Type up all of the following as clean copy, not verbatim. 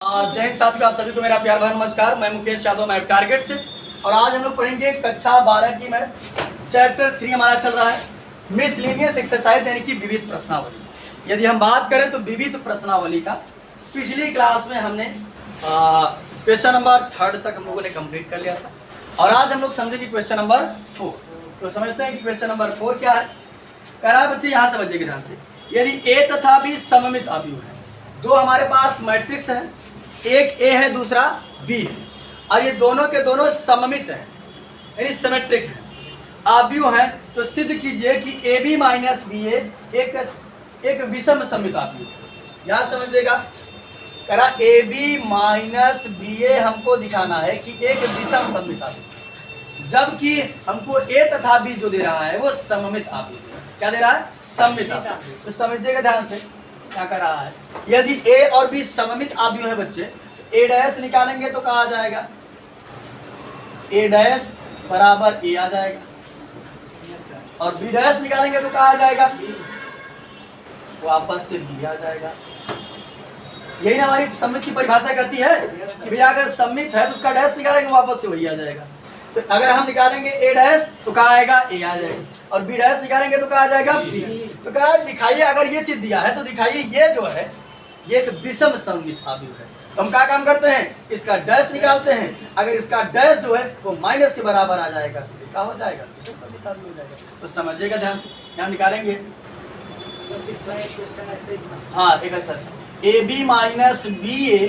जय हिंद साथियों, आप सभी को मेरा प्यार भरा नमस्कार। मैं मुकेश यादव, मैं टारगेट से। और आज हम लोग पढ़ेंगे कक्षा 12 की मैं चैप्टर 3 हमारा चल रहा है मिसलेनियस एक्सरसाइज यानी कि विविध प्रश्नावली। यदि हम बात करें तो विविध प्रश्नावली का पिछली क्लास में हमने क्वेश्चन नंबर 3 तक हम लोगों ने कंप्लीट कर लिया था और आज हम लोग समझेंगे क्वेश्चन नंबर 4। तो समझते हैं कि क्वेश्चन नंबर 4 क्या है। कह रहा है बच्चे, यहाँ समझिए ध्यान से, यदि ए तथा बी सममित अवयव है, दो हमारे पास मैट्रिक्स है, एक ए है दूसरा बी है और ये दोनों के दोनों सममित हैं यानी सिमेट्रिक हैं, अवयव हैं, तो सिद्ध कीजिए कि ए बी माइनस बी एक विषम सममित अवयव है। यहाँ समझिएगा, करा ए बी माइनस बी ए हमको दिखाना है कि एक विषम सममित अवयव, जबकि हमको ए तथा बी जो दे रहा है वो सममित अवयव। क्या दे रहा है? सममित अवयव। तो समझिएगा ध्यान से क्या कर रहा है। यदि ए और बी सममित अवयव है बच्चे, ए डैश निकालेंगे तो कहा जाएगा ए डैश बराबर ए आ जाएगा और बी डैश निकालेंगे तो कहा जाएगा वापस से बी आ जाएगा। यही ना हमारी सममित की परिभाषा कहती है कि भैया अगर सममित है तो उसका डैश निकालेंगे वापस से वही आ जाएगा। तो अगर हम निकालेंगे ए डैश तो कहा आएगा ए आ जाएगा और बी डैश निकालेंगे तो कहा जाएगा बी। तो कहा दिखाइए, अगर ये चीज दिया है तो दिखाइए ये जो है ये एक विषम सममित अवयव है। तो हम क्या काम करते हैं, इसका डैश निकालते हैं। अगर इसका डैश जो है वो माइनस के बराबर आ जाएगा तो ये क्या हो जाएगा, विषम सममित अवयव हो जाएगा। तो समझिएगा ध्यान से, यहाँ निकालेंगे। हाँ एक ऐसा, ए बी माइनस बी ए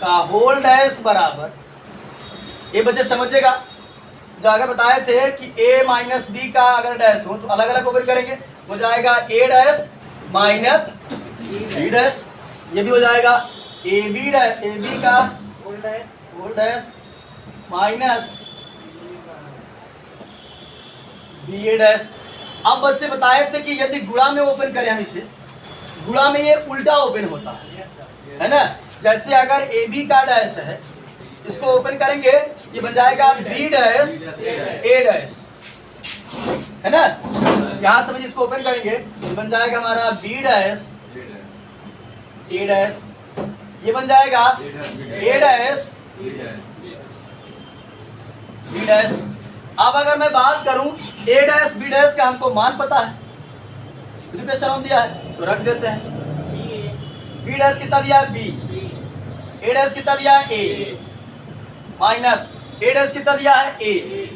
का होल डैश बराबर, ये बच्चे समझिएगा, जो आगे बताए थे कि a माइनस बी का अगर डैश हो तो अलग अलग ओपन करेंगे, हो जाएगा a dash minus b dash. ये भी हो जाएगा ए बी का होल डैश माइनस बी ए डैश। अब बच्चे बताए थे कि यदि गुणा में ओपन करें हम इसे, गुणा में ये उल्टा ओपन होता है ना। जैसे अगर ए बी का डैश है, इसको ओपन करेंगे, ये बन जाएगा बी डैश ए डैश, है ना। यहाँ समझिए, इसको ओपन करेंगे, ये बन जाएगा हमारा बी डैश ए डैश, ये बन जाएगा ए डैश बी डैश। अब अगर मैं बात करूं ए डैश बी डैश का हमको मान पता है, एजुकेशन दिया है तो रख देते हैं। बी डैश कितना दिया है बी, ए डैश कितना दिया है ए, माइनस ए डैश कितना दिया है ए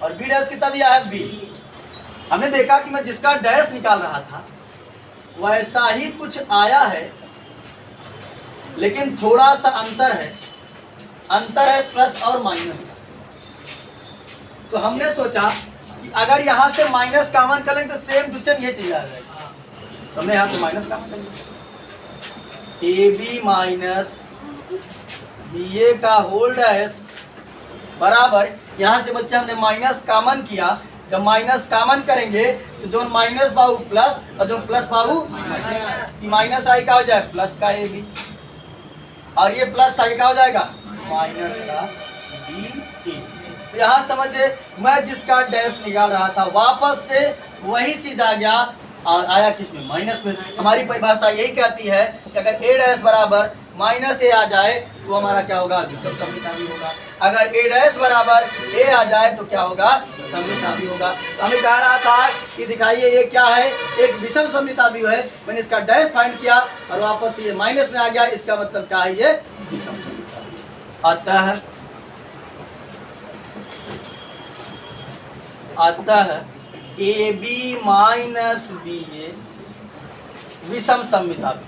और बी डैश कितना दिया है बी। हमने देखा कि मैं जिसका डैश निकाल रहा था वैसा ही कुछ आया है, लेकिन थोड़ा सा अंतर है प्लस और माइनस का। तो हमने सोचा कि अगर यहां से माइनस कॉमन करें तो सेम टू सेम ये चीज आ जाएगी। तो हमने यहां से माइनस कॉमन कर लिया, ए बी माइनस बी ए का होल डैश बराबर, यहाँ से बच्चे हमने माइनस कॉमन किया। जब माइनस कॉमन करेंगे तो जो माइनस बाहु प्लस और जो प्लस बाहु माइनस आई का हो जाए प्लस का ए बी और ये प्लस था, ये क्या हो जाएगा माइनस का बी ए। तो यहाँ समझिए, मैं जिसका डैश निकाल रहा था वापस से वही चीज आ गया और आया किसमें, माइनस में। हमारी परिभाषा यही कहती है कि अगर ए डैश बराबर माइनस ए आ जाए तो हमारा क्या होगा, विषम सममित अवयव होगा। अगर ए डैश बराबर ए आ जाए तो क्या होगा, सममित अवयव होगा। तो हमें कह रहा था कि दिखाइए ये क्या है, एक विषम सममित अवयव है। मैंने इसका डैश फाइंड किया और वापस ये माइनस में आ गया, इसका मतलब क्या है, ये विषम सममित अवयव आता है ए बी माइनस बी ए विषम सममित अवयव,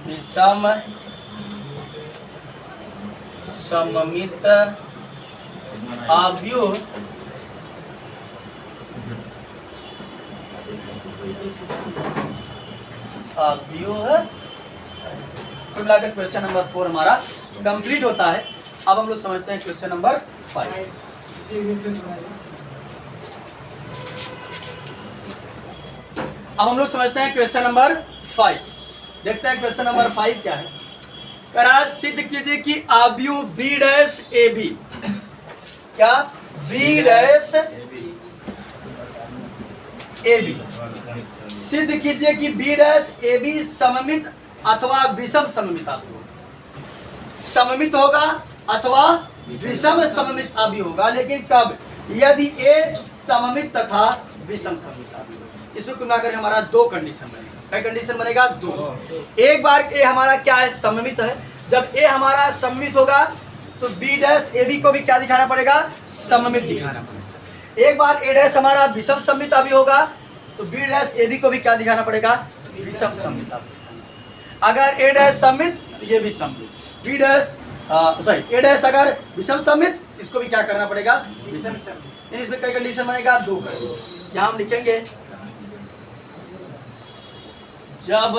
विषम सममित अवयव कुल मिलाकर क्वेश्चन नंबर 4 हमारा कंप्लीट होता है। अब हम लोग समझते हैं क्वेश्चन नंबर 5। अब हम लोग समझते हैं क्वेश्चन नंबर 5। देखते हैं क्वेश्चन नंबर 5 क्या है। करा सिद्ध कीजिए कि अवयव बी डैश ए बी, क्या बी डैश ए बी सिद्ध कीजिए कि बी डैश ए बी सममित अथवा विषम सममित आव्यूह होगा। सममित होगा अथवा विषम सममित आव्यूह होगा, लेकिन कब? यदि ए सममित तथा विषम सममित आव्यूह होगा। इसमें कुल मिलाकर हमारा दो कंडीशन बनेगा। क्या कंडीशन बनेगा? दो। एक बार ए हमारा क्या है? सममित है। जब ए हमारा सममित होगा तो बी डैश ए बी को भी क्या दिखाना पड़ेगा? सममित दिखाना पड़ेगा। एक बार ए डैश हमारा विषम सममित आव्यूह होगा तो बी डैश ए बी को भी क्या दिखाना पड़ेगा? विषम सममित आव्यूह। अगर ए डैश सममित तो ये भी सममित, बी डैश सॉरी ए डैश अगर विषम सममित, इसको भी क्या करना पड़ेगा? विषम सममित। इसमें कई कंडीशन बनेगा? दो कंडीशन। यहाँ हम लिखेंगे जब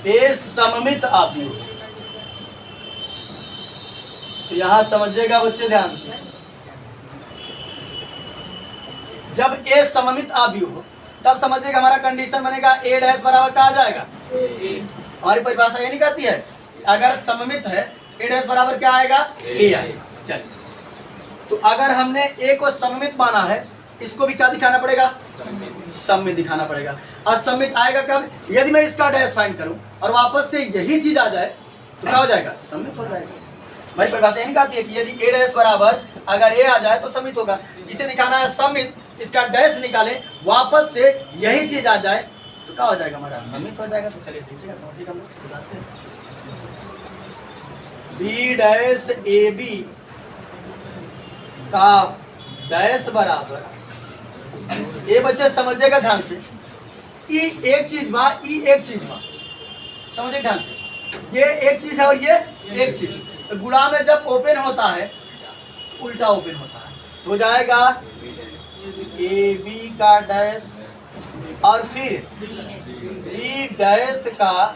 ए सममित आव्यूह, तो यहां समझिएगा बच्चे ध्यान से, जब ए सममित आव्यूह हो तब समझिएगा हमारा कंडीशन बनेगा ए डैश बराबर क्या आ जाएगा? हमारी परिभाषा ये नहीं कहती है अगर सममित है ए डैश बराबर क्या आएगा? ए आएगा। चलिए, तो अगर हमने ए को सममित माना है, इसको भी क्या दिखाना पड़ेगा? सममित दिखाना पड़ेगा। और सममित आएगा कब? यदि मैं इसका डैश फाइंड करूं और वापस से यही चीज आ जाए तो क्या हो जाएगा? सममित हो जाएगा। भाई परिभाषा ये नहीं कहती है कि यदि ए डैश बराबर अगर ए आ जाए तो सममित होगा। इसे दिखाना है सममित, इसका डैश निकाले, वापस से यही चीज आ जाए तो क्या हो जाएगा? हमारा सममित हो जाएगा। तो चलिए देखिएगा, समझिएगा, हम लोग बताते हैं। बी डैश ए बी का डैश बराबर, ये बच्चे समझिएगा ध्यान से, ई एक चीज बा, ई एक चीज बा, समझिए ध्यान से, ये एक चीज है और ये एक चीज। तो गुणा में जब ओपन होता है तो उल्टा ओपन होता है, तो हो जाएगा ए बी का डैश और फिर बी डैश का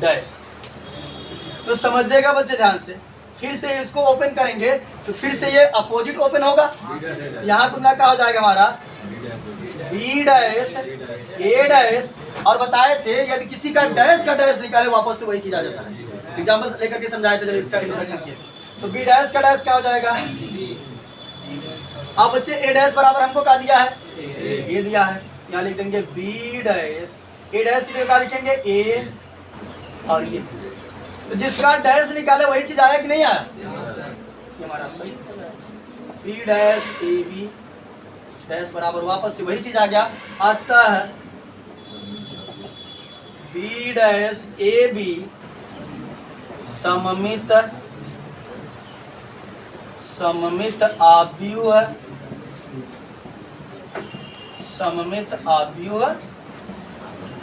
डैश। तो समझिएगा बच्चे ध्यान से, फिर से इसको ओपन करेंगे तो फिर से ये अपोजिट ओपन होगा। यहाँ तुमने क्या हो जाएगा हमारा? बी डैश ए डैश, और बताए थे यदि किसी का डैश निकाले वापस से वही चीज आ जाता है। एग्जाम्पल लेकर के समझाए थे जब इसका इंट्रोडक्शन किया। तो बी डैश का डैश क्या हो जाएगा? अब बच्चे ए डैश बराबर हमको क्या दिया है? ए दिया है। यहाँ लिख देंगे बी डैश, ए डैश की जगह लिखेंगे ए और ये। तो जिसका डैश निकाले वही चीज आया कि नहीं आया? ये हमारा सही। B dash A B dash बराबर वापस से वही चीज आ गया। अतः बी डैश ए बी सममित आव्यूह, सममित आव्यूह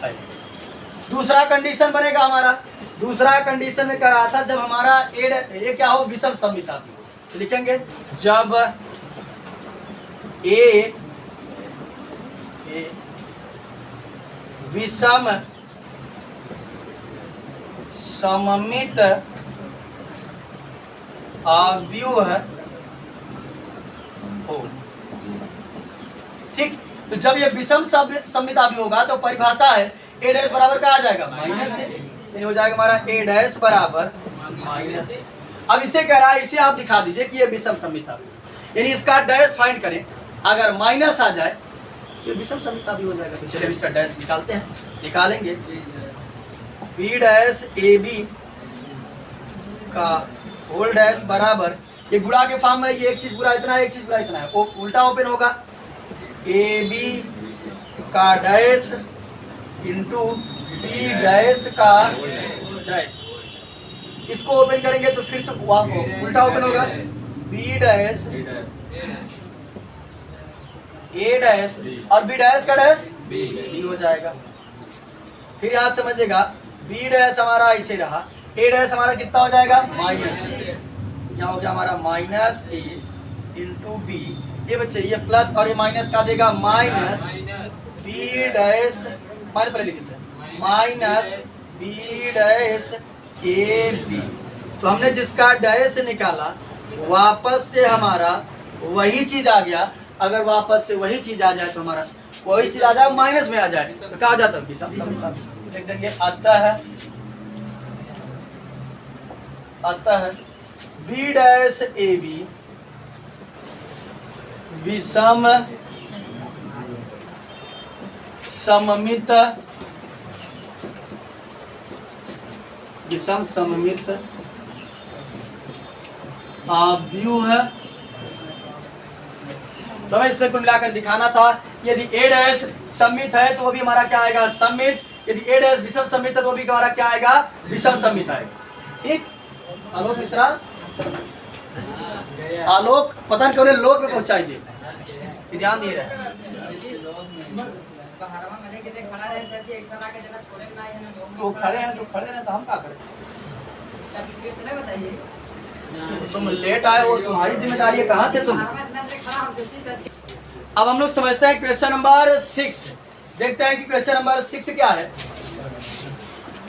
है। दूसरा कंडीशन बनेगा हमारा, दूसरा कंडीशन में करा था जब हमारा ए क्या हो? विषम सममित आव्यूह। तो लिखेंगे जब ए विषम सममित आव्यूह हो। ठीक, तो जब ये विषम सममित आव्यूह होगा तो परिभाषा है ए डैश बराबर क्या आ जाएगा? माइनस ए। हो जाएगा हमारा ए डैश बराबर माइनस ए। अब इसे कह रहा है, इसे आप दिखा दीजिए कि ये विषम सममित आव्यूह, यानी इसका डैश फाइंड करें, अगर माइनस आ जाए तो विषम सममित आव्यूह हो जाएगा। तो चलिए इसका डैश निकालते हैं, निकालेंगे बी डैश ए बी का होल डैश बराबर, ये गुणा के फॉर्म में, ये एक चीज बुरा इतना है, एक चीज बुरा इतना है, उल्टा ओपन होगा, ए बी का डैश इंटू बी डैश का डैश। इसको ओपन करेंगे तो फिर से उल्टा ओपन होगा, बी डैश ए डैश और बी डैश का डैश बी हो जाएगा। फिर यहाँ समझिएगा बी डैश हमारा ऐसे रहा, ए डैश हमारा कितना हो जाएगा? माइनस ए। यहाँ हो गया हमारा माइनस ए इंटू बी, ये बच्चे ये प्लस और ये माइनस का देगा माइनस बी डैश, माइनस पहले लिखे थे, minus B dash A B. तो हमने जिसका डैश निकाला वापस से हमारा वही चीज आ गया। अगर वापस से वही चीज आ जाए तो हमारा वही चीज आ जाए माइनस में आ जाए तो क्या आ जाता है? लिख देंगे अतः बी डैश ए बी विषम सममित आव्यूह। तो हमें इसमें कुल मिलाकर दिखाना था यदि ए डैश सममित है तो वो भी हमारा क्या आएगा, सममित। यदि ए डैश विषम सममित है तो वो भी हमारा क्या आएगा, विषम सममित आएगा। ठीक। आलोक मिश्रा, आलोक पता नहीं क्यों लोक में पहुंचाइए, ध्यान दिए रहे। तो खड़े हैं तो हम क्या करें, तुम लेट आए हो, तुम्हारी जिम्मेदारी है, कहाँ थे तुम। अब हम लोग समझते हैं क्वेश्चन नंबर 6। देखते हैं कि क्वेश्चन नंबर 6 क्या है।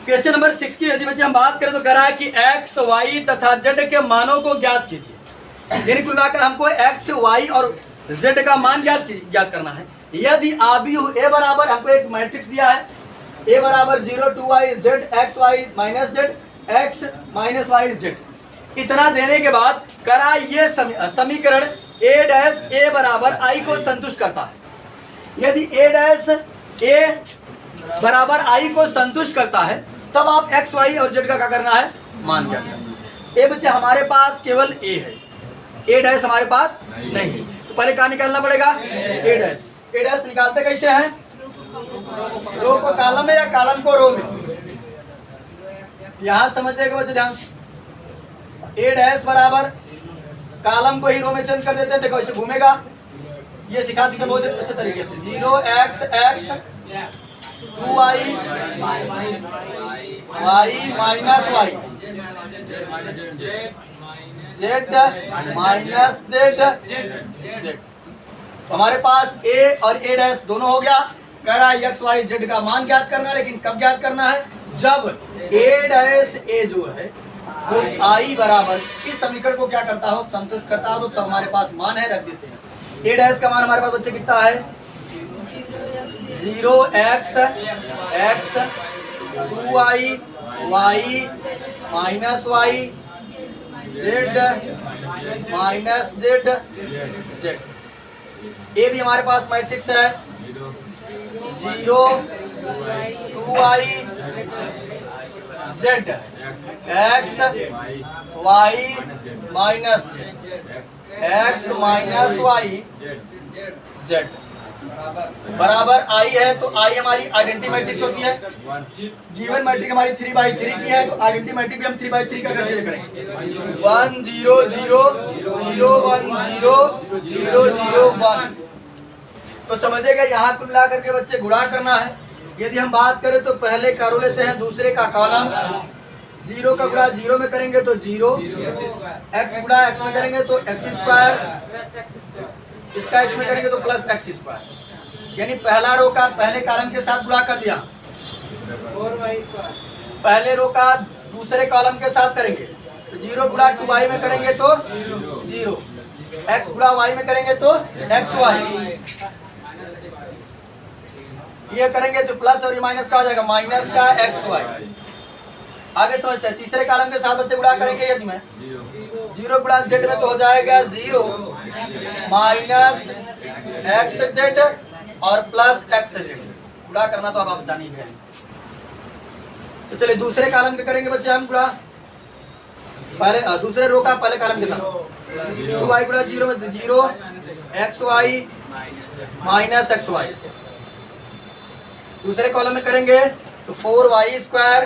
क्वेश्चन नंबर 6 की यदि बच्चे हम बात करें तो कह रहा है कि x, y तथा z के मानों को ज्ञात कीजिए। यानी कुल मिलाकर हमको x, y और z का मान ज्ञात करना है। यदि आव्यूह a बराबर, हमको एक मैट्रिक्स दिया है, a बराबर 0 2y z x y minus z x minus y z, इतना देने के बाद करा ये समीकरण a डैश a बराबर i को संतुष्ट करता है। यदि a डैश a बराबर i को संतुष्ट करता है तब आप x y और z का क्या करना है, मान ज्ञात करना है। ए बच्चे हमारे पास केवल a है, a डैश हमारे पास नहीं, तो पहले क्या निकालना पड़ेगा, a डैश। a डैश निकालते कैसे हैं, रो को कॉलम में या कॉलम को रो में। यहां समझिएगा बच्चे ध्यान से, ए डैश बराबर कॉलम को ही रो में चेंज कर देते हैं। देखो इसे घूमेगा, ये सिखा चुके बहुत अच्छे तरीके से। 0x x 2y y minus y z minus z। हमारे पास a और a डैश दोनों हो गया। कह रहा है x y z का मान ज्ञात करना है, लेकिन कब ज्ञात करना है, जब a डैश a जो है वो i बराबर इस समीकरण को क्या करता हो, संतुष्ट करता हो। तो सब हमारे पास मान है, रख देते हैं। a डैश का मान हमारे पास बच्चे कितना है, 0x x 2y y minus y z minus z। ए भी हमारे पास मैट्रिक्स है, 0 2y z x y minus x minus y z बराबर i है। तो i हमारी आइडेंटिटी मैट्रिक्स होती है। गिवन मैट्रिक्स हमारी 3/3 की है, तो आइडेंटिटी मैट्रिक्स भी हम 3/3 का कैसे करेंगे, 1 0 0 0 1 0 0 0 1। तो समझिएगा यहाँ कुल मिला करके बच्चे गुणा करना है। यदि हम बात करें तो पहले का रो लेते हैं, दूसरे का कॉलम। 0 का गुणा 0 में करेंगे तो 0, x गुणा x में करेंगे तो x स्क्वायर, इसका इसमें करेंगे तो प्लस x स्क्वायर। यानी पहला रो का पहले कॉलम के साथ गुणा कर दिया, पहले रो का दूसरे कॉलम के साथ करेंगे तो 0 गुणा 2y में करेंगे तो 0, x गुणा y में करेंगे तो xy, ये करेंगे तो प्लस और ये माइनस का हो जाएगा, माइनस का xy। आगे समझते हैं, तीसरे कॉलम के साथ बच्चे गुणा करेंगे। यदि में 0 गुणा z में तो हो जाएगा 0 माइनस xz और प्लस xz। गुणा करना तो अब आप जान ही गए। तो चलिए दूसरे कॉलम के करेंगे बच्चे हम गुणा, पहले दूसरे रो का पहले कॉलम के साथ 2y गुणा 0 में 0 xy माइनस xy। दूसरे कॉलम में करेंगे तो 4y स्क्वायर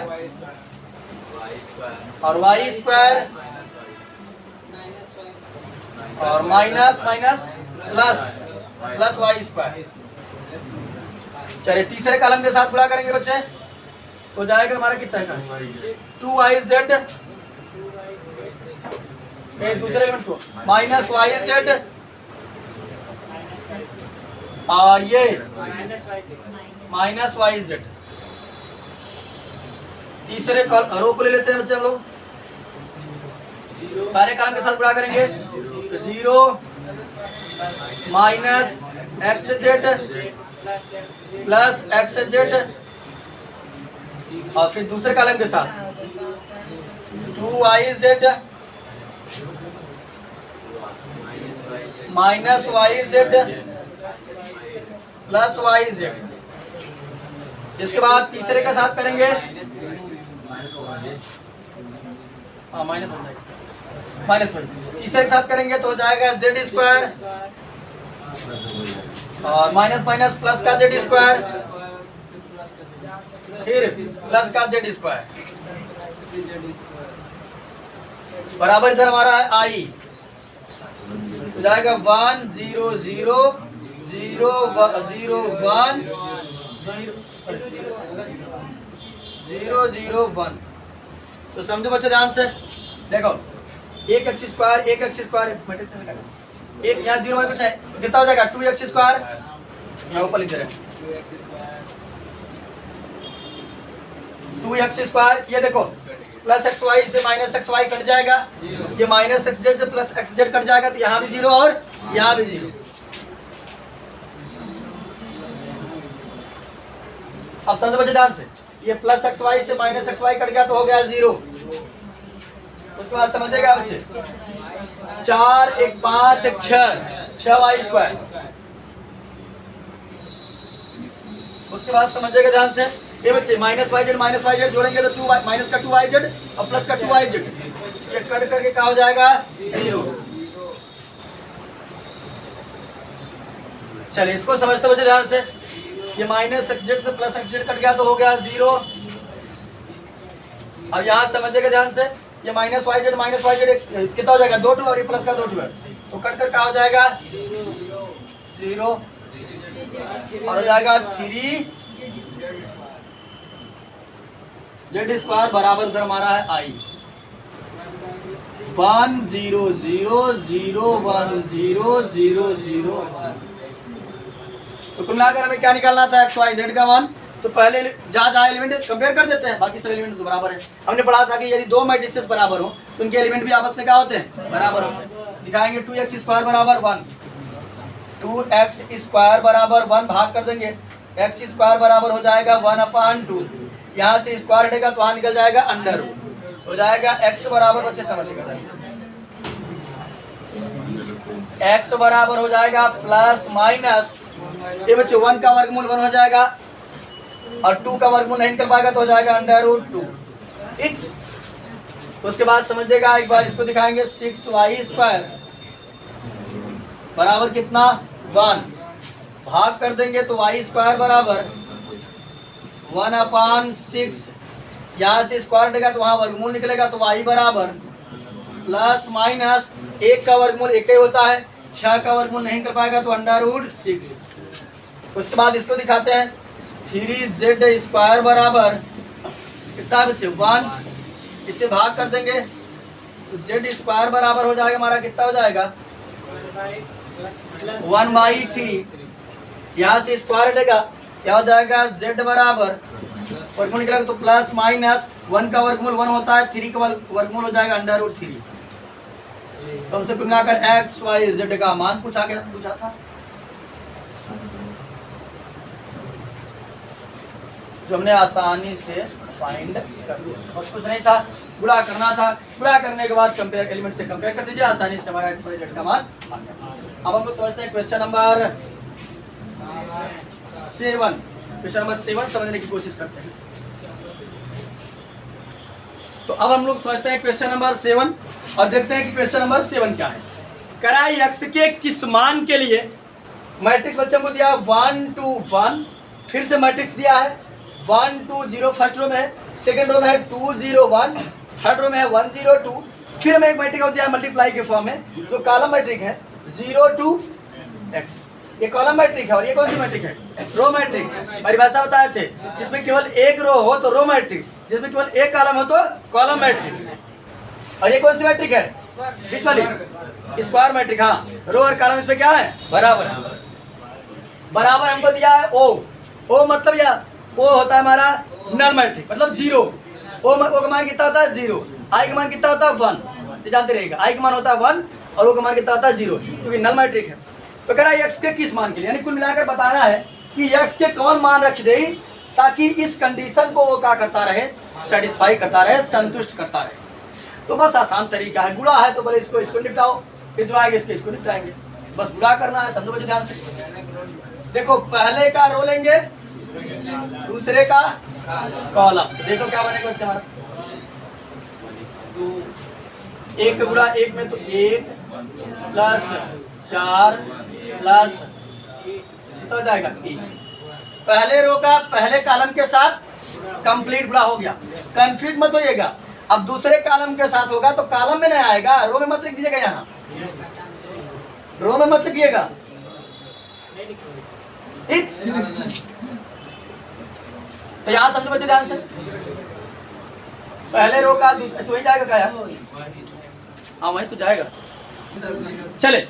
और y स्क्वायर और minus minus plus plus y square. चलिए तीसरे कॉलम के साथ गुणा करेंगे बच्चे, हो जाएगा हमारा कितना का 2yz, दूसरे एलिमेंट को माइनस yz और ये माइनस yz। तीसरे रो को ले लेते हैं बच्चे हम लोग, पहले कॉलम के साथ गुणा करेंगे तो 0 माइनस xz प्लस xz और फिर दूसरे कॉलम के साथ 2yz minus Y Z plus Y Z. इसके बाद तीसरे के साथ करेंगे, हाँ माइनस बन जाएगा, माइनस वाई। तीसरे के साथ करेंगे तो हो जाएगा जेड स्क्वायर और माइनस माइनस प्लस का जेड स्क्वायर, फिर प्लस का जेड स्क्वायर बराबर इधर हमारा है आई, हो जाएगा 1 0 0 0 0 1 0 0 1। तो समझो बच्चे ध्यान से, देखो एक एक्स स्क्वायर एक यहाँ जीरो कुछ है, कितना हो जाएगा 2x स्क्वायर, यहाँ ऊपर लिख दे रहे हैं 2x स्क्वायर। ये देखो प्लस एक्स वाई से माइनस एक्स वाई कट जाएगा, ये माइनस एक्स जेड से प्लस एक्स जेड कट जाएगा, तो यहाँ भी जीरो और यहाँ भी जीरो। अब समझो बच्चे ध्यान से, ये प्लस एक्स वाई से माइनस एक्स वाई कट गया तो हो गया जीरो। उसके बाद समझेगा बच्चे 4 1 5 1 6 वाई स्क्वायर। उसके बाद समझेगा ध्यान से, ये बच्चे माइनस वाई जेड जोड़ेंगे तो 2 माइनस का 2 वाई जेड और प्लस का 2 वाई जेड, ये कट करके क्या हो जाएगा जीरो। चलिए इसको समझते बच्चे ध्यान से, ये माइनस एक्स जेड से प्लस एक्स जेड कट गया तो हो गया जीरो। अब यहां समझेगा ध्यान से, ये माइनस वाई जेड कितना हो जाएगा 2 2 और ये प्लस का 2 2 है, तो कट कर क्या हो जाएगा जीरो और हो जाएगा 3 जेड स्क्वायर बराबर उधर हमारा है आई 1 0 0 0 1 0 0 0 1। तो कुल मिलाकर हमें क्या निकालना था एक्स वाई जेड का मान। तो पहले जहाँ एलिमेंट कंपेयर कर देते हैं, बाकी सब एलिमेंट तो बराबर है। हमने पढ़ा था कि यदि दो मैट्रिसेस बराबर हो तो उनके एलिमेंट भी आपस में क्या होते हैं बराबर होते हैं। दिखाएंगे 2x स्क्वायर बराबर 1, 2x स्क्वायर बराबर 1 भाग कर देंगे, x स्क्वायर बराबर हो जाएगा 1/2, यहाँ से स्क्वायर हटेगा तो वहाँ निकल जाएगा अंडर रूट, हो जाएगा x बराबर, बच्चे समझिएगा x बराबर हो जाएगा प्लस माइनस, ये बच्चे 1 का वर्गमूल 1 हो जाएगा और 2 का वर्गमूल नहीं निकल पाएगा तो हो जाएगा √2। ठीक, उसके बाद समझिएगा एक बार इसको दिखाएंगे 6y स्क्वायर बराबर कितना 1, भाग कर देंगे तो y स्क्वायर बराबर 1/6, यहाँ से स्क्वायर हटेगा तो वहाँ वर्गमूल निकलेगा तो y बराबर प्लस माइनस 1 का वर्गमूल 1 ही होता है, 6 का वर्गमूल नहीं कर पाएगा तो √6। उसके बाद इसको दिखाते हैं 3z स्क्वायर बराबर कितना बच्चे 1, इसे भाग कर देंगे तो z स्क्वायर बराबर हो जाएगा हमारा कितना हो जाएगा 1/3, यहाँ से स्क्वायर हटेगा क्या हो जाएगा z बराबर वर्गमूल निकलेगा तो प्लस माइनस 1 का वर्गमूल 1 होता है, 3 का वर्गमूल हो जाएगा √3। तो हमसे कुल मिलाकर एक्स वाई जेड का मान पूछा था, जो हमने आसानी से फाइंड कर दिया। बस कुछ नहीं था, गुणा करना था, गुणा करने के बाद कंपेयर एलिमेंट से कंपेयर कर दीजिए, आसानी से हमारा एक्स वाई जेड का मान आ गया। अब हम लोग समझते हैं क्वेश्चन नंबर 7 समझने की कोशिश करते हैं। तो अब हम लोग समझते हैं क्वेश्चन नंबर 7 और देखते हैं कि क्वेश्चन नंबर 7 क्या है। कराई x के किस मान के लिए मैट्रिक्स बच्चों को दिया 1 2 1, फिर से मैट्रिक्स दिया है 1 2 0 फर्स्ट रो में है, सेकंड रो में है 2 0 1, थर्ड रो में है 1 0 2, फिर हमें एक मैट्रिक दिया है मल्टीप्लाई के फॉर्म में जो कॉलम मैट्रिक है 0 2 x। ये कॉलम मैट्रिक है और ये कौन सी मैट्रिक है रो मैट्रिक। परिभाषा बताए थे जिसमें केवल एक रो हो तो रो मैट्रिक, जिसमें केवल एक कॉलम हो तो कॉलम मैट्रिक। और ये कौन सी मैट्रिक है बीच वाली स्क्वायर मैट्रिक। हाँ, रो और कॉलम इसमें क्या है बराबर है। बराबर हमको दिया है ओ मतलब या ओ होता है हमारा नल मैट्रिक, मतलब जीरो। ओ का मान कितना होता है 0, आई का मान कितना होता है 1, ये जानते रहेगा। आई का मान होता है 1 और ओ का मान कितना होता है 0, क्योंकि नल मैट्रिक है। तो कह रहा है एक्स के किस मान के लिए, यानी कुल मिलाकर बताना है कि एक्स के कौन मान रख दे ताकि इस कंडीशन को वो क्या करता रहे, सेटिस्फाई करता रहे, संतुष्ट करता रहे। तो बस आसान तरीका है, गुणा है तो पहले इसको निपटाओ, फिर जो आएगा इसको निपटाएंगे। बस गुणा करना है, समझो बच्चे ध्यान से। देखो पहले का रो लेंगे, दूसरे का कॉलम। देखो क्या बनेगा बच्चे हमारा, 1 गुणा 1 में तो 1 प्लस 4 प्लस तो जाएगा 1। पहले रो का पहले कॉलम के साथ कंप्लीट गुणा हो गया, कंफ्यूज मत होइएगा। अब दूसरे कॉलम के साथ होगा तो कॉलम में नहीं आएगा, रो में मत लिख दीजिएगा, यहाँ रो में मत लिखिएगा, ठीक। तो यहाँ समझो बच्चे ध्यान से, पहले रो का दूसरा तो वही जाएगा क्या यार, हाँ वही तो जाएगा। चले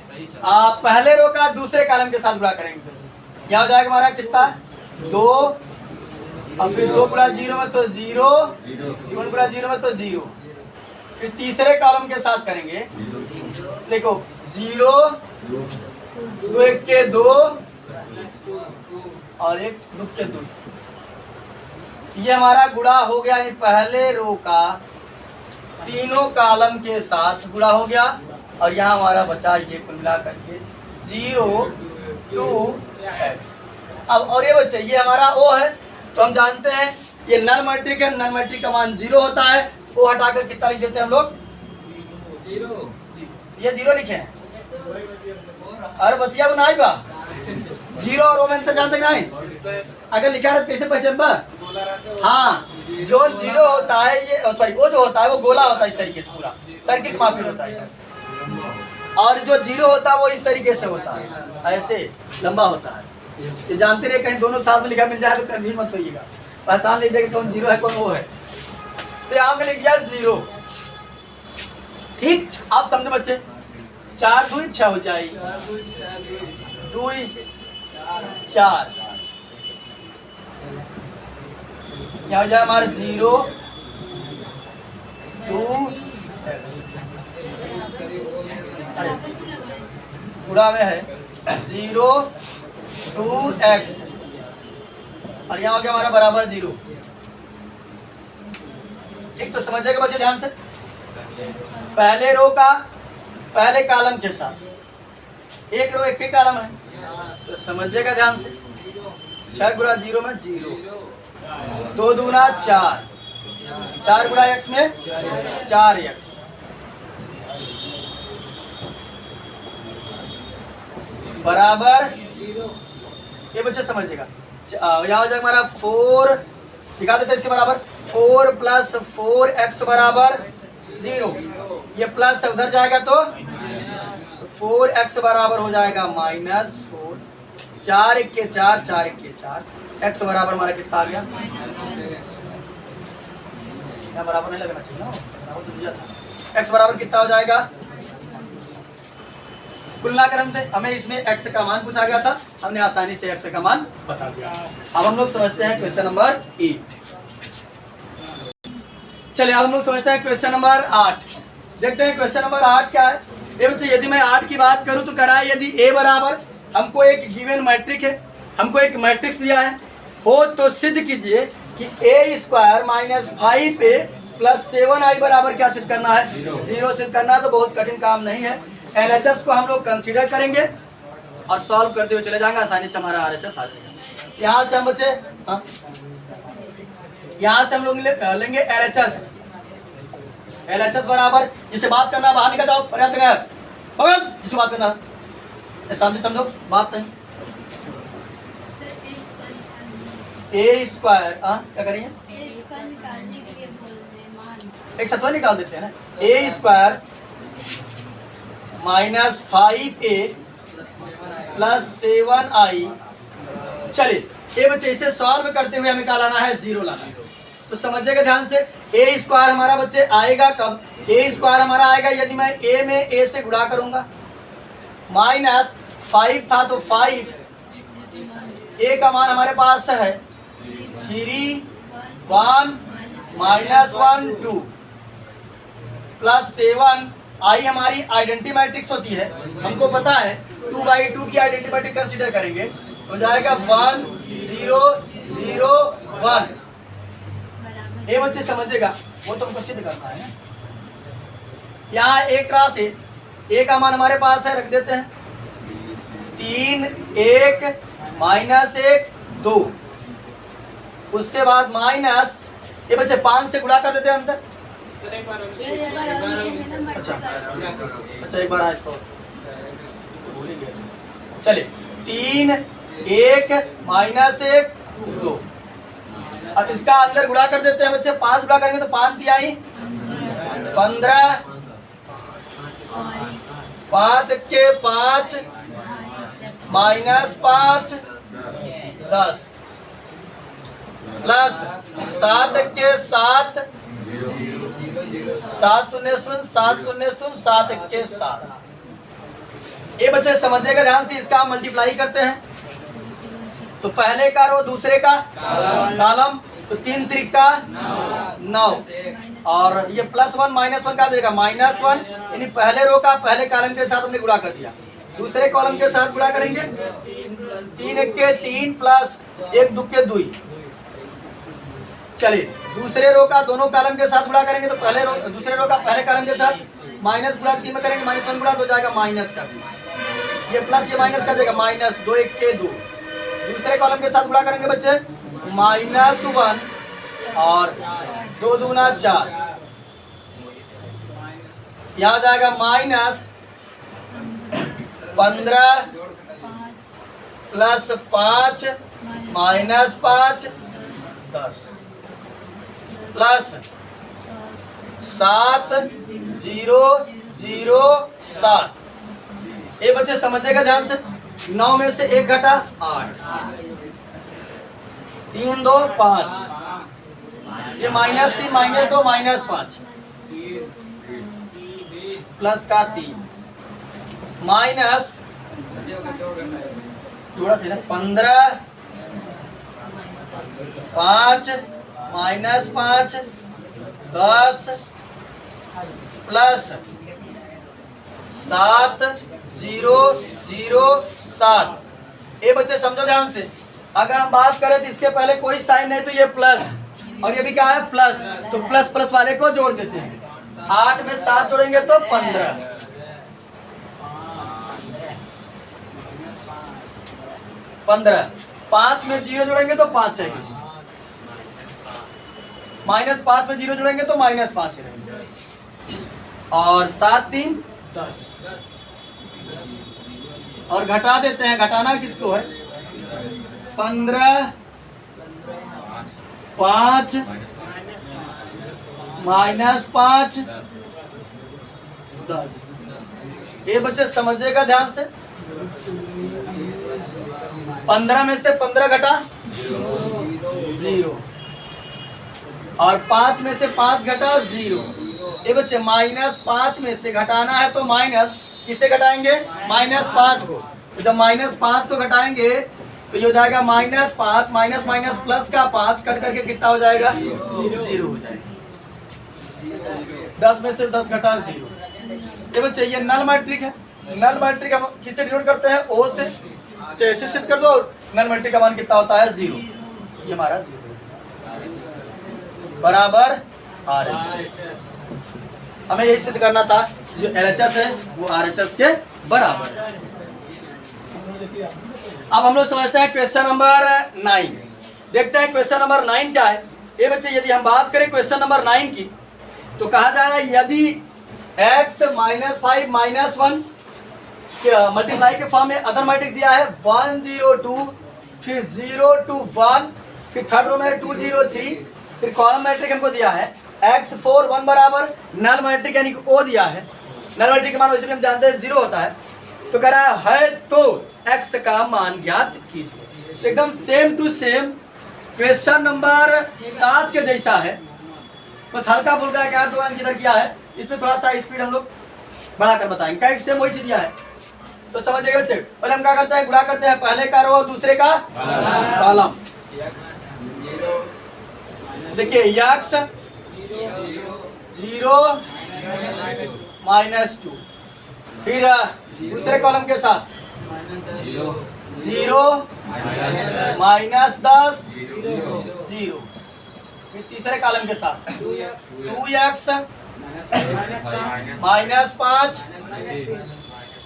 पहले रो का दूसरे कॉलम के साथ गुणा करेंगे, फिर यहाँ हो जाएगा हमारा कितना 2, और फिर 2 गुणा 0 में तो 0, 1 गुणा 0 में तो 0। फिर तीसरे कॉलम के साथ करेंगे, देखो 0, 2 1 के 2 और 1 2 के 2। ये हमारा गुणा हो गया, ये पहले रो का तीनों कॉलम के साथ गुणा हो गया। और यहाँ हमारा बचा ये कुल मिला करके 0 2x। अब और ये बच्चे ये हमारा ओ है, तो हम जानते हैं ये नल मैट्रिक है, नल मैट्रिक का मान 0 होता है। वो हटाकर कितना लिख देते हैं हम लोग 0, ये 0 लिखे हैं। अरे बतिया को नहीं बा 0 और ओमें तो जानते नहीं, अगर लिखा है कैसे पहचान बा। हाँ जो 0 होता है ये सॉरी वो जो होता है वो गोला होता है, इस तरीके से पूरा सर्किट माफी होता है। और जो 0 होता है वो इस तरीके से होता है, ऐसे लंबा होता है। ये जानते रहे, कहीं दोनों साथ में लिखा मिल जाए तो कभी मत होइएगा, पहचान लीजिएगा कौन 0 है कौन वो है। तो यहाँ में लिख दिया 0, ठीक। आप समझो बच्चे 4 2 6 हो जाएगी, 2 4 क्या हो जाए हमारे 0 2 गुणा में है 0 2x और यहाँ हो गया हमारा बराबर 0, ठीक। तो समझिएगा बच्चे ध्यान से, पहले रो का पहले कॉलम के साथ एक रो एक ही कॉलम है, तो समझिएगा ध्यान से 6 गुणा 0 में 0, 2 दूना 4, 4 गुणा x में 4x बराबर, ये बच्चे समझिएगा। यहाँ हो जाएगा हमारा 4, दिखा देते इसके बराबर 4 प्लस 4x बराबर 0। ये प्लस उधर जाएगा तो 4x बराबर हो जाएगा -4, 4 1 के 4, 4 1 के 4, x बराबर हमारा कितना आ गया, यहाँ बराबर नहीं लगना चाहिए ना, बराबर तो दिया था। x बराबर कितना हो जाएगा, तुलना क्रम से हमें इसमें x का मान पूछा गया था, हमने आसानी से x का मान बता दिया। अब हम लोग समझते हैं क्वेश्चन नंबर 8। चलिए अब हम लोग समझते हैं क्वेश्चन नंबर 8। देखते हैं क्वेश्चन नंबर 8 क्या है। ये बच्चे यदि मैं 8 की बात करूं तो करा है, यदि a बराबर हमको एक गिवन मैट्रिक है, हमको एक मैट्रिक्स दिया है हो तो सिद्ध कीजिए कि a² - 5a + 7i बराबर क्या सिद्ध करना है, 0 सिद्ध करना है। तो बहुत कठिन काम नहीं है, LHS को हम लोग कंसीडर करेंगे और सॉल्व करते हुए चले जाएंगे, आसानी से हमारा RHS आ जाएगा। यहाँ से हम बच्चे यहाँ से हम लोग लेंगे LHS बराबर, जिसे बात करना बाहर निकल जाओ, पर्याप्त है जिसे बात करना शांति समझो, बात नहीं। a² क्या करेंगे, एक सत्वा निकाल देते हैं ना, a² -5a + 7i। चलिए ये बच्चे इसे सॉल्व करते हुए हमें क्या लाना है, 0 लाना है। तो समझिएगा ध्यान से, a² हमारा बच्चे आएगा कब, a² हमारा आएगा यदि मैं a में a से गुणा करूंगा, -5 था तो 5, a का मान हमारे पास है 3 1 -1 2 + 7 आई हमारी आइडेंटिटी मैट्रिक्स होती है, हमको पता है 2/2 की आइडेंटिटी मैट्रिक्स कंसीडर करेंगे, हो जाएगा 1 0 0 1। ये बच्चे समझेगा, वो तो हमको सिद्ध करना है। यहाँ एक क्रॉस है, a का मान हमारे पास है, रख देते हैं 3 1 माइनस 1 2, उसके बाद माइनस ये बच्चे 5 से गुणा कर देते हैं अंतर। अच्छा एक बार आज तो भूल ही गए थे। चलिए 3 1 माइनस 1 2, अब इसका अंदर गुणा कर देते हैं बच्चे। 5 गुणा करेंगे तो 5 तिहाई 15, 5 के 5 माइनस 5 10, प्लस 7 के 7 7 शून्य शून्य 7 शून्य शून्य 7 के 7। ये बच्चे समझिएगा ध्यान से, इसका हम मल्टीप्लाई करते हैं तो पहले का रो दूसरे का कॉलम, तो 3 त्रिका 9, और ये +1 -1 का देगा -1, यानी पहले रो का पहले कॉलम के साथ हमने गुणा कर दिया, दूसरे कॉलम के साथ गुणा करेंगे 3 1 के 3 प्लस 1 2 के 2। चलिए दूसरे रो का दोनों कॉलम के साथ गुणा करेंगे तो पहले रो दूसरे रो का पहले कॉलम के साथ माइनस गुणा 3 में करेंगे, -1 गुणा तो जाएगा माइनस का 3, ये प्लस ये माइनस का जाएगा -2 1 के 2। दूसरे कॉलम के साथ गुणा करेंगे बच्चे -1 और 2 दूना 4, यहाँ जाएगा -15 प्लस 5 -5 10 प्लस 7 0 0 7। ये बच्चे समझेगा ध्यान से, 9 में से 1 घटा 8, 3 2 5, ये -3 -2 -5 प्लस का 3 माइनस जोड़ा थे ना 15 5 -5 10 प्लस 7 0 0 7। ये बच्चे समझो ध्यान से, अगर हम बात करें तो इसके पहले कोई साइन नहीं तो ये प्लस, और ये भी क्या है प्लस, तो प्लस प्लस वाले को जोड़ देते हैं। 8 में 7 जोड़ेंगे तो 15, 5 में 0 जोड़ेंगे तो 5 चाहिए, -5 में 0 जोड़ेंगे तो -5 ही रहेंगे, और 7 3 10, और घटा देते हैं। घटाना किसको है, 15 5 -5 10। ये बच्चे समझिएगा ध्यान से, 15 में से 15 घटा 0, और 5 में से 5 घटा 0। ये बच्चे -5 में से घटाना है तो माइनस किसे घटाएंगे, -5 को। तो जब -5 को घटाएंगे तो ये हो जाएगा -5 माइनस माइनस प्लस का 5 कट करके कितना हो जाएगा, 0 हो जाएगा। 10 में से 10 घटा 0। ये बच्चे ये नल मैट्रिक है, नल मैट्रिक हम किससे डिनोट करते हैं, O से। ऐसे सिद्ध कर दो, और नल मैट्रिक का मान कितना होता है 0, ये हमारा 0 बराबर RHS। हमें यही सिद्ध करना था, जो LHS है वो RHS के बराबर है। अब हम लोग समझते हैं क्वेश्चन नंबर 9। देखते हैं क्वेश्चन नंबर 9 क्या है। ये बच्चे यदि हम बात करें क्वेश्चन नंबर 9 की, तो कहा जा रहा है यदि x -5 -1 मल्टीप्लाई के फॉर्म में अदर मैट्रिक्स दिया है 1 0 2, फिर 0 2 1, फिर थर्ड रो में 2 0 3, फिर कॉलम मैट्रिक हमको दिया है x 4 1 बराबर नल मैट्रिक यानी कि O दिया है। नल मैट्रिक का मान वैसे भी हम जानते हैं 0 होता है। तो कह रहा है तो x का मान ज्ञात कीजिए। तो एकदम same to same question number 7 के जैसा है, बस हल्का फुल्का क्या तो किधर किया है, इसमें थोड़ा सा स्पीड हम लोग बढ़ा कर बताएंगे। क्या सेम वही चीज है, तो समझिएगा बच्चे। पहले हम क्या करते हैं, गुणा करते हैं पहले का रो और दूसरे का कॉलम। देखिए x 0 -2, फिर दूसरे कॉलम के साथ 0 -10 0, फिर तीसरे कॉलम के साथ 2x -5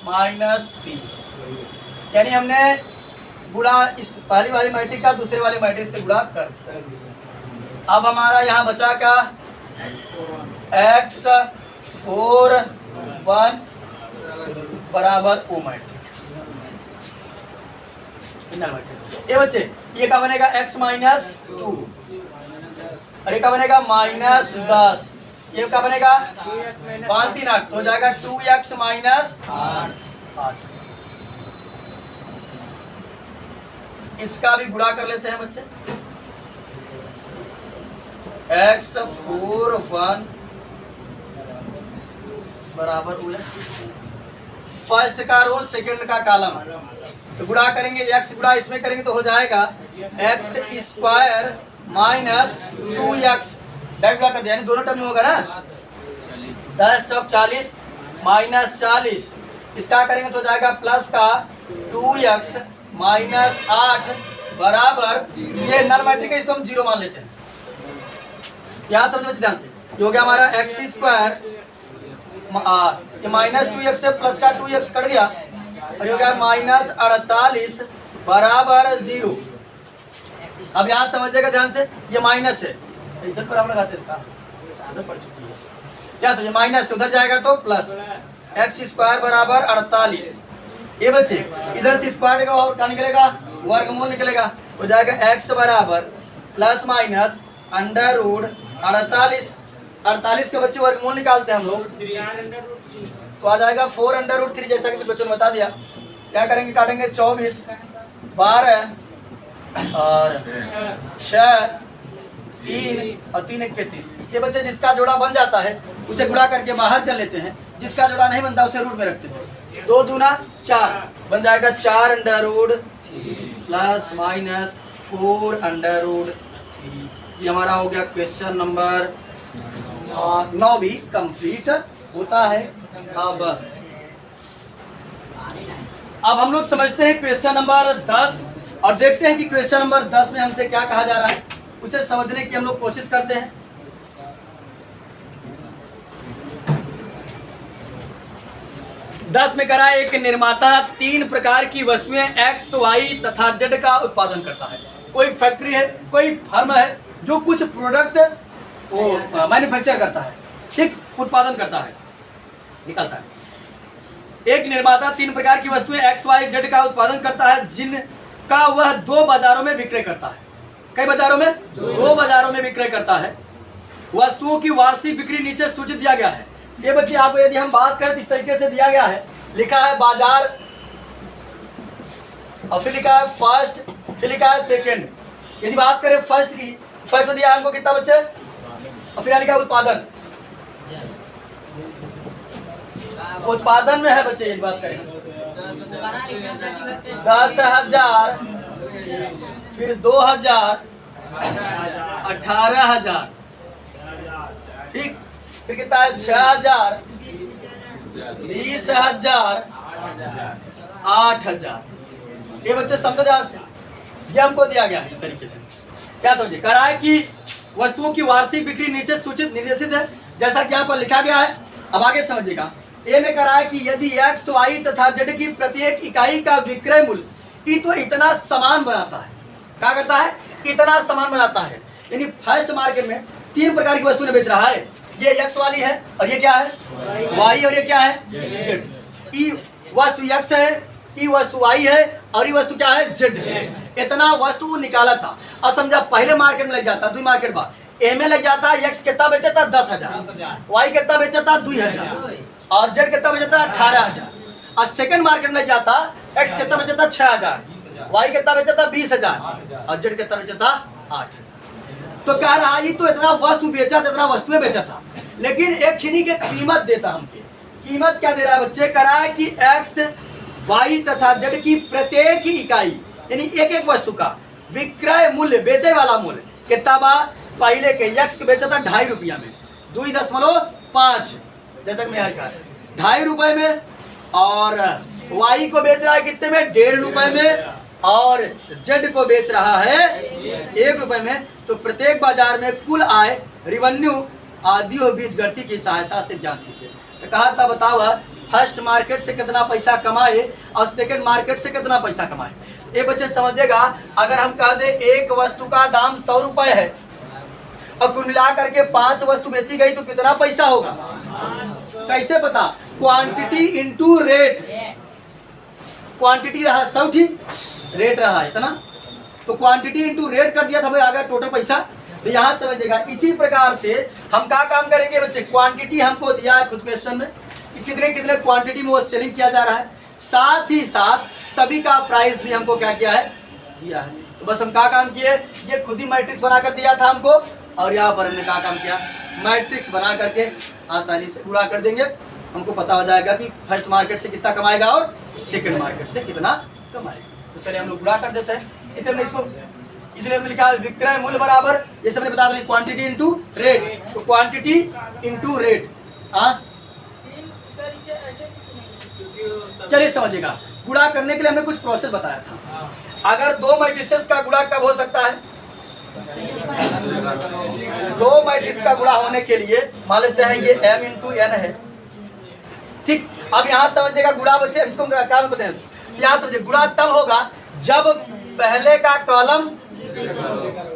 -3, यानी हमने गुणा इस पहली वाली मैट्रिक का दूसरे वाली मैट्रिक से गुणा कर दिया। अब हमारा यहाँ बचा का x4 1 बराबर ओ मैट्रिक। ये बच्चे ये क्या बनेगा x माइनस 2 और ये क्या बनेगा माइनस 10। ये क्या बनेगा 5 3 8 तो हो जाएगा 2x माइनस 8। इसका भी गुणा कर लेते हैं बच्चे। x4 1 बराबर हुआ फर्स्ट का रो सेकंड का कॉलम, तो गुणा करेंगे x गुणा इसमें करेंगे तो हो जाएगा x square minus 2x। Direct गुणा कर दिया यानी दोनों टर्म में होगा ना 10 चौक 40 माइनस 40। इसका करेंगे तो हो जाएगा प्लस का 2x माइनस 8 बराबर ये नल मैट्रिक है, इसको हम 0 मान लेते हैं। यहाँ समझो बच्चे ध्यान से, ये हो गया हमारा एक्स स्क्वायर ये माइनस 2x से प्लस का 2x कट गया और ये हो गया माइनस 48 बराबर 0। अब यहाँ समझिएगा ध्यान से, ये माइनस है इधर पर हम लगाते थे आदत पड़ चुकी है। क्या समझे माइनस उधर जाएगा तो प्लस एक्स स्क्वायर बराबर 48। ये बच्चे इधर से स्क्वायर का और क्या निकलेगा वर्गमूल निकलेगा, हो जाएगा x बराबर प्लस माइनस अंडर रूट 48 के बच्चे वर्गमूल निकालते हैं हम लोग तो आ जाएगा 4 अंडर रूट 3 जैसा कि बच्चों ने बता दिया। क्या करेंगे काटेंगे 24 12 और 6 3 और 3 1 के 3। ये बच्चे जिसका जोड़ा बन जाता है उसे गुणा करके बाहर कर लेते हैं, जिसका जोड़ा नहीं बनता उसे रूट में रखते हैं। 2 दूना 4 बन जाएगा 4 under root 3 plus minus 4 under root 3। ये हमारा हो गया क्वेश्चन नंबर 9 भी कंप्लीट होता है। अब हम लोग समझते हैं क्वेश्चन नंबर 10 और देखते हैं कि क्वेश्चन नंबर 10 में हमसे क्या कहा जा रहा है, उसे समझने की हम लोग कोशिश करते हैं। दस में करा एक निर्माता 3 प्रकार की वस्तुएं x, y तथा z का उत्पादन करता है। कोई फैक्ट्री है, कोई फर्म है जो कुछ प्रोडक्ट वो मैन्युफैक्चर करता है, ठीक, उत्पादन करता है, निकलता है। एक निर्माता 3 प्रकार की वस्तुएं x, y, z का उत्पादन करता है जिनका वह 2 बाजारों में विक्रय करता है। कई बाजारों में 2 बाजारों में विक्रय करता है। वस्तुओं की वार्षिक बिक्री नीचे सूचित दिया गया है। ये बच्चे आपको यदि हम बात करें तो इस तरीके से दिया गया है, लिखा है बाजार और फिर लिखा है फर्स्ट, फिर लिखा है सेकंड। यदि बात करें फर्स्ट की, फर्स्ट में दिया है हमको कितना बच्चे और फिर लिखा है उत्पादन। उत्पादन में है बच्चे यदि बात करें 10,000 फिर 2,000 18,000 ठीक, फिर कितना है 6,000 20,000 8,000। ये बच्चे समझो ध्यान से, ये हमको दिया गया है इस तरीके से। क्या समझे करा है कि वस्तुओं की वार्षिक बिक्री नीचे सूचित निर्देशित है जैसा कि यहाँ पर लिखा गया है। अब आगे समझिएगा, ए में करा है कि यदि x, y तथा z की प्रत्येक इकाई का विक्रय मूल्य तो इतना समान बनाता है। क्या करता है इतना समान बनाता है। यानी फर्स्ट मार्केट में 3 प्रकार की वस्तुएं बेच रहा है, ये x वाली है और ये क्या है y और ये क्या है z। ई वस्तु x है, ई वस्तु y है और ये वस्तु क्या है z है। इतना वस्तु निकाला था। और समझा पहले मार्केट में लग जाता, 2 मार्केट बाद ए में लग जाता, x कितना बेचा था 10,000, y कितना बेचा था 2,000 और z कितना बेचा था 18,000। और सेकंड मार्केट में जाता x कितना बेचा था 6,000, y कितना बेचा था 20,000 और z कितना बेचा था 8,000। तो कह रहा ये तो इतना वस्तु बेचा था, इतना वस्तुएं बेचा था, लेकिन एक खिनी के कीमत देता हमके। कीमत क्या दे रहा है बच्चे, कह रहा है कि x, y तथा z की प्रत्येक इकाई यानी एक एक वस्तु का विक्रय मूल्य, बेचे वाला मूल्य कितना बा। पहले के x को बेचा था 2.5 रुपया में, 2.5 जैसा कि मैं कहा 2.5 रुपए में, और y को बेच रहा है कितने में 1.5 रुपए में, और z को बेच रहा है 1 रुपए में। तो प्रत्येक बाजार में कुल आय, रिवेन्यू आदि और बीज गणित की सहायता से ज्ञात कीजिए। तो कहा था बताओ फर्स्ट मार्केट से कितना पैसा कमाए और सेकंड मार्केट से कितना पैसा कमाए। ये बच्चे समझिएगा, अगर हम कह दे एक वस्तु का दाम 100 रुपए है और कुल मिला करके 5 वस्तु बेची गई तो कितना पैसा होगा। कैसे पता, क्वांटिटी इंटू रेट। क्वांटिटी रहा 100 ठीक, रेट रहा इतना, तो क्वांटिटी इंटू रेट कर दिया था भाई, आ गया टोटल पैसा। तो यहाँ समझिएगा इसी प्रकार से हम क्या काम करेंगे बच्चे, क्वांटिटी हमको दिया है खुद क्वेश्चन में कि कितने कितने क्वांटिटी में वो सेलिंग किया जा रहा है, साथ ही साथ सभी का प्राइस भी हमको क्या किया है, दिया है। तो बस हम क्या काम किए, ये खुद ही मैट्रिक्स बनाकर दिया था हमको, और यहाँ पर हमने क्या काम किया, मैट्रिक्स बना करके आसानी से गुणा कर देंगे, हमको पता हो जाएगा कि फर्स्ट मार्केट से कितना कमाएगा और सेकंड मार्केट से कितना कमाएगा। तो चलिए हम लोग गुणा कर देते हैं। इसलिए हमने लिखा है विक्रय मूल्य बराबर, ये सबने बता दें क्वांटिटी इंटू रेट, तो क्वांटिटी इंटू रेट। चलिए समझिएगा, गुणा करने के लिए हमने कुछ प्रोसेस बताया था। अगर दो मैट्रिसेस का गुणा कब हो सकता है, दो मैट्रिक्स का गुणा होने के लिए मान लेते हैं ये m इंटू एन है, ठीक। अब यहाँ समझिएगा गुणा बच्चे, इसको क्या बताते हैं, यहाँ समझिए गुणा तब होगा जब पहले का कॉलम,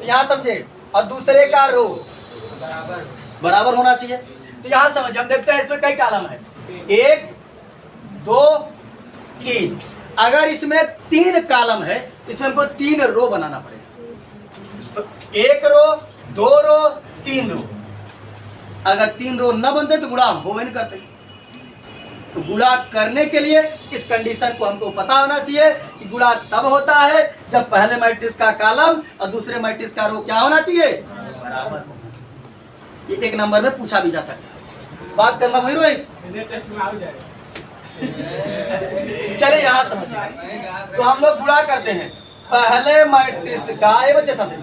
यहाँ समझे, और दूसरे का रो बराबर होना चाहिए। तो यहाँ समझिए, हम देखते हैं इसमें कई कॉलम है, 1 2 3। अगर इसमें 3 कॉलम है तो इसमें हमको 3 रो बनाना पड़ेगा। तो 1 रो 2 रो 3 रो, अगर 3 रो न बनते तो गुणा हो नहीं करते। तो गुणा करने के लिए इस कंडीशन को हमको पता होना चाहिए कि गुणा तब होता है जब पहले मैट्रिक्स का कॉलम और दूसरे मैट्रिक्स का रो क्या होना चाहिए, बराबर। ये 1 नंबर में पूछा भी जा सकता है, बात करना वही रोहित। चले यहाँ समझिए, तो हम लोग गुणा करते हैं पहले मैट्रिक्स का, ये बच्चे समझे,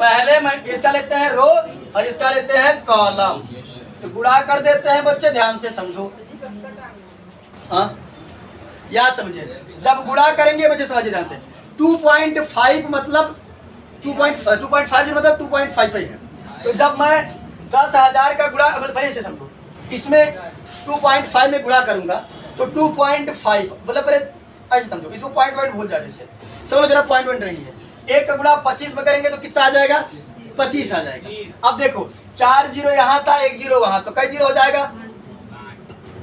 पहले इसका लेते हैं रो और इसका लेते हैं कॉलम, तो गुणा कर देते हैं बच्चे, ध्यान से समझो। हाँ याद समझिए, जब गुणा करेंगे बच्चे समझिए ध्यान से, 2.5 मतलब 2.5 मतलब 2.55 है। तो जब मैं 10,000 का गुणा, पहले से समझो, इसमें 2.5 में गुणा करूंगा तो 2.5 मतलब पहले ऐसे समझो, इसको पॉइंट भूल जाए, जैसे समझो जरा पॉइंट नहीं है। 1 का गुणा 25 में करेंगे तो कितना आ जाएगा, 25 आ जाएगा। अब देखो 4 जीरो यहाँ था, 1 जीरो वहां, तो कई जीरो हो जाएगा,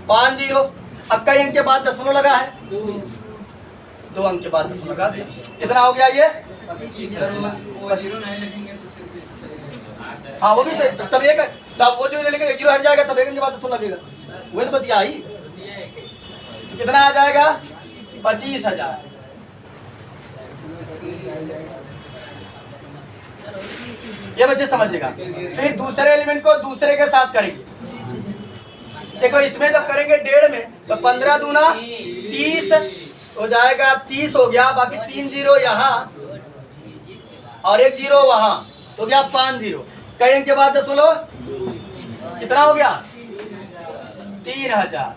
5 जीरो। अब कई अंक के बाद दशमलव लगा है, 2 अंक के बाद दशमलव लगा दिया, कितना हो गया ये, हाँ वो भी सही। तब एक, तब वो जो लेके 1 जीरो हट जाएगा, तब 1 के बाद दशमलव लगेगा, वही तो बतिया ही। कितना आ जाएगा, 25,000। ये बच्चे समझिएगा। फिर दूसरे एलिमेंट को दूसरे के साथ करेंगे, देखो इसमें जब करेंगे 1.5 में तो 15 दूना 30 हो जाएगा, 30 हो गया, बाकी 3 जीरो यहाँ और 1 जीरो वहां, तो गया 5 जीरो। कई अंक के बाद दशमलव कितना हो गया, 3,000।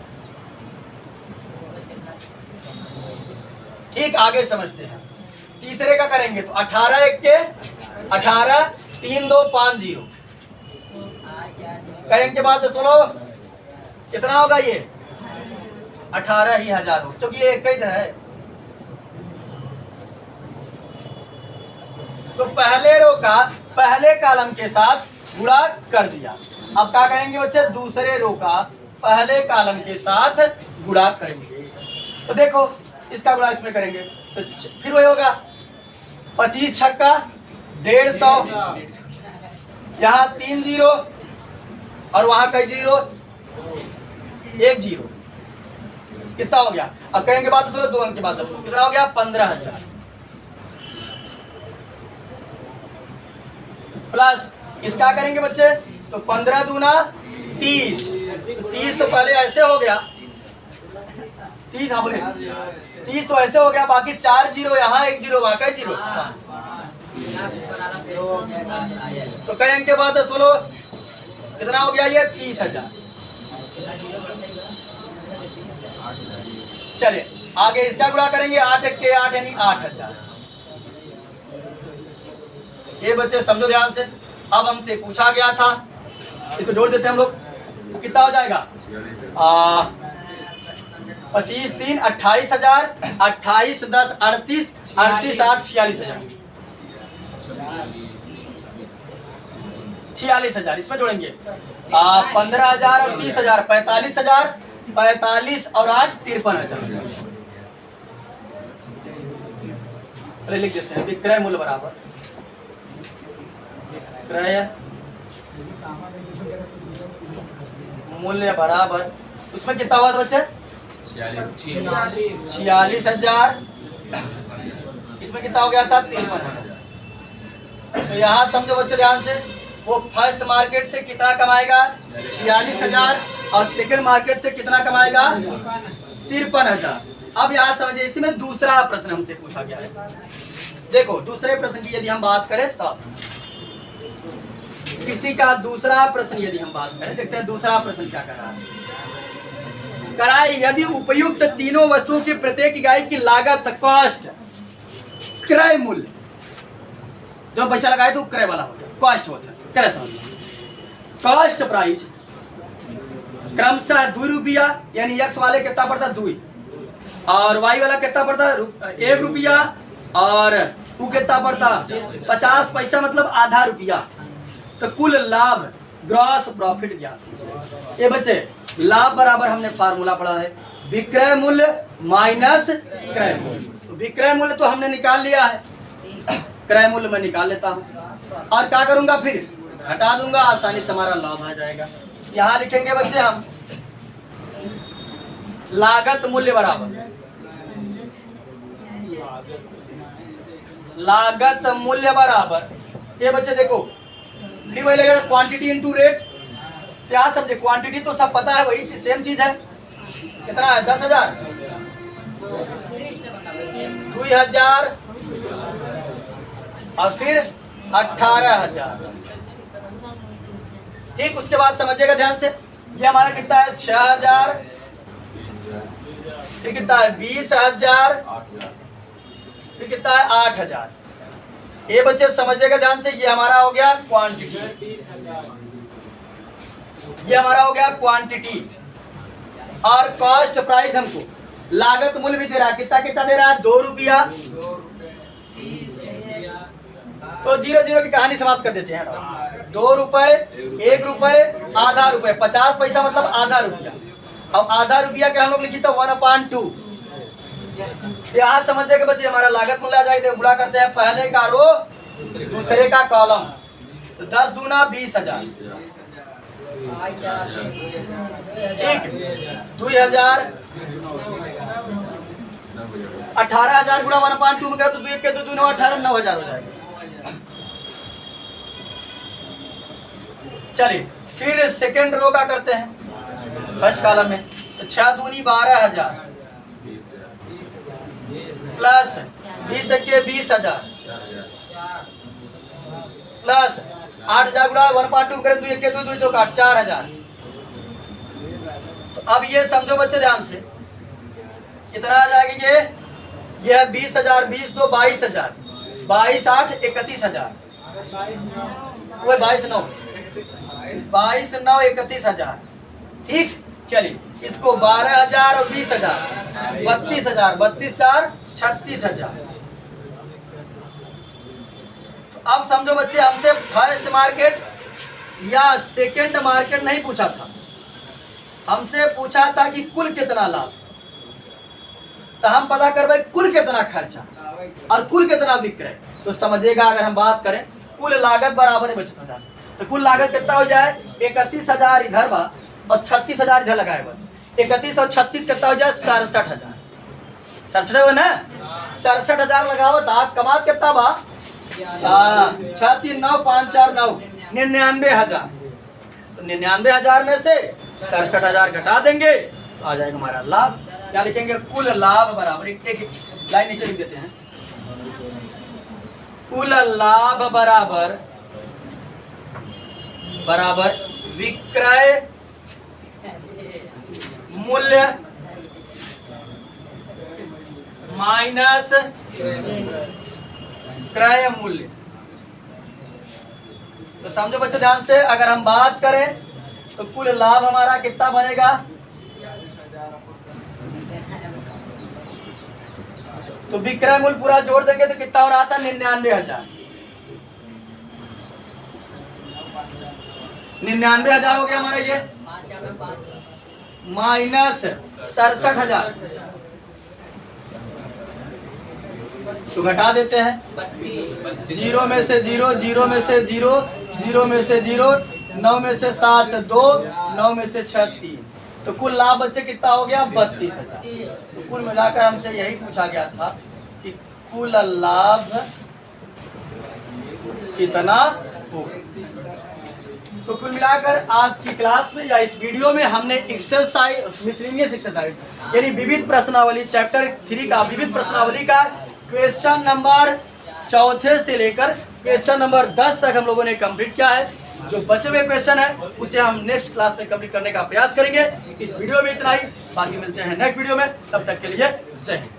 ठीक, आगे समझते हैं। तीसरे का करेंगे तो 18 1 के 18, 3 2 5 जीरो। कई अंक के बाद दशमलव कितना होगा, ये 18,000 हो, क्योंकि ये एक ही है। तो पहले रो का पहले कॉलम के साथ गुणा कर दिया। अब क्या करेंगे बच्चे, दूसरे रो का पहले कॉलम के साथ गुणा करेंगे। तो देखो इसका गुणा इसमें करेंगे तो फिर वही होगा, 25 छक्का 150, यहाँ 3 जीरो और वहां कई जीरो, 1 जीरो, कितना हो गया। अब कहेंगे बाद दशमलव, 2 अंक के बाद दशमलव, कितना हो गया, 15,000 प्लस इसका करेंगे बच्चे तो 15 दूना 30, 30 तो पहले ऐसे हो गया, 30, हाँ बोले 30 तो ऐसे हो गया, बाकी 4 जीरो यहाँ, 1 जीरो वहां, कई जीरो, तो कई अंक के बाद दशमलव कितना हो गया, ये 30,000। चलिए आगे इसका गुणा करेंगे, 8 1 के 8 यानी 8,000। ये बच्चे समझो ध्यान से। अब हमसे पूछा गया था, इसको जोड़ देते हैं हम लोग, कितना हो जाएगा 25 3 28,000, 28 10 38, 38 8 46,000, 46,000 इसमें जोड़ेंगे। 15,000 और 30,000 45,000, 45 और 8 53,000। अरे लिख देते हैं विक्रय मूल्य बराबर विक्रय मूल्य बराबर, उसमें कितना हुआ था बच्चे 46,000, इसमें कितना हो गया था 53,000। तो यहाँ समझो बच्चे ध्यान से, वो फर्स्ट मार्केट से कितना कमाएगा 46,000 और सेकंड मार्केट से कितना कमाएगा 53,000। अब यहाँ समझिए, इसी में दूसरा प्रश्न हमसे पूछा गया है। देखो दूसरे प्रश्न की यदि हम बात करें तब, किसी का दूसरा प्रश्न यदि हम बात करें, देखते हैं दूसरा प्रश्न क्या कर रहा है। कराए यदि उपयुक्त तीनों वस्तुओं की प्रत्येक इकाई की लागत कॉस्ट क्रय मूल्य, जो पैसा लगाए तो क्रय वाला होता है, कॉस्ट होता है, क्रय समझ कॉस्ट प्राइस क्रमशः 2 रुपया, यानी एक्स वाले कितना पड़ता 2 और वाई वाला कितना पड़ता 1 रुपया और वो कितना पड़ता 50 पैसा, मतलब आधा रुपया। तो कुल लाभ ग्रॉस प्रॉफिट ज्ञात कीजिए। ये बच्चे लाभ बराबर हमने फार्मूला पढ़ा है विक्रय मूल्य माइनस क्रय मूल्य। तो विक्रय मूल्य तो हमने निकाल लिया है, क्रय मूल्य मैं निकाल लेता हूँ और क्या करूंगा फिर घटा दूंगा, आसानी से हमारा लाभ आ जाएगा। यहाँ लिखेंगे बच्चे हम लागत मूल्य बराबर लागत मूल्य बराबर, ये बच्चे देखो फिर वही लगेगा क्वांटिटी इनटू रेट। क्या समझे, क्वांटिटी तो सब पता है, वही सेम चीज है। कितना है 10,000, 2,000 और फिर 18,000। ठीक, उसके बाद समझिएगा ध्यान से, ये हमारा कितना है 6,000, फिर कितना है 20,000, फिर कितना है 8,000। ये बच्चे समझिएगा ध्यान से, ये हमारा हो गया क्वांटिटी, ये हमारा हो गया क्वांटिटी। और कॉस्ट प्राइस हमको लागत मूल्य भी दे रहा है, कितना कितना दे रहा है 2 रुपया। तो 0 की कहानी समाप्त कर देते हैं। 2 रुपए, 1 रुपए, आधा रुपए, 50 पैसा मतलब आधा रुपया। अब आधा रुपया के हम लोग लिखी तो 1/2। यहाँ समझे कि बच्चे हमारा लागत मूल्य आ जाएगा। गुणा करते हैं पहले का रो दूसरे का कॉलम, तो 10 दूना 20,000, ठीक 2,000, 18,000 गुणा 1/2 में करें तो 2 के 2 दूना 18, 9,000 हो जाएगा। चलिए फिर सेकेंड रो का करते हैं फर्स्ट कॉलम में, तो 6 दूनी 12,000 प्लस 20 के 20,000 प्लस 8,000 गुणा 1/2 करें 2 के 2 2 चौका 4,000। तो अब ये समझो बच्चे ध्यान से, कितना आ जाएगा ये 20,000, 20 2 22,000, 22 8 31,000, वो 22 9 31,000। ठीक, चलिए इसको 12,000 और 20,000 32,000, 32 4 36,000। अब समझो बच्चे, हमसे फर्स्ट मार्केट या सेकंड मार्केट नहीं पूछा था, हमसे पूछा था कि कुल कितना लाभ। तो हम पता करवाए कुल कितना खर्चा और कुल कितना विक्रय। तो समझिएगा, अगर हम बात करें कुल लागत बराबर है 25,000, तो कुल लागत कितना हो जाए 31,000 इधर बा और 36,000 इधर लगाए बा। 31 और 36 कितना हो जाए 67,000। 67 हो ना, 67,000 लगाओ तो आप कमात कितना बा 6 3 9 5 4 9 99,000। तो 99,000 में से 67,000 घटा देंगे तो आ जाएगा हमारा लाभ। क्या लिखेंगे, कुल लाभ बराबर, एक लाइन नीचे लिख देते हैं, कुल लाभ बराबर बराबर विक्रय मूल्य माइनस क्रय मूल्य। तो समझो बच्चों ध्यान से, अगर हम बात करें तो कुल लाभ हमारा कितना बनेगा, तो विक्रय मूल्य पूरा जोड़ देंगे तो कितना हो रहा था, 99,000। 99,000 हो गया हमारा ये, माइनस 67,000 तो घटा देते हैं, 0 में से 0, 0 में से 0, 0 में से 0, 9 में से 7 2, 9 में से 6 3, तो कुल लाभ बच्चे कितना हो गया, 32,000। तो कुल मिलाकर हमसे यही पूछा गया था कि कुल लाभ कितना हो। तो कुल मिलाकर आज की क्लास में या इस वीडियो में हमने एक्सरसाइज मिसलेनियस एक्सरसाइज यानी विविध प्रश्नावली चैप्टर 3 का विविध प्रश्नावली का क्वेश्चन नंबर 4 से लेकर क्वेश्चन नंबर 10 तक हम लोगों ने कंप्लीट किया है। जो बचे हुए क्वेश्चन है उसे हम नेक्स्ट क्लास में कंप्लीट करने का प्रयास करेंगे। इस वीडियो में इतना ही, बाकी मिलते हैं नेक्स्ट वीडियो में, तब तक के लिए जय हिंद।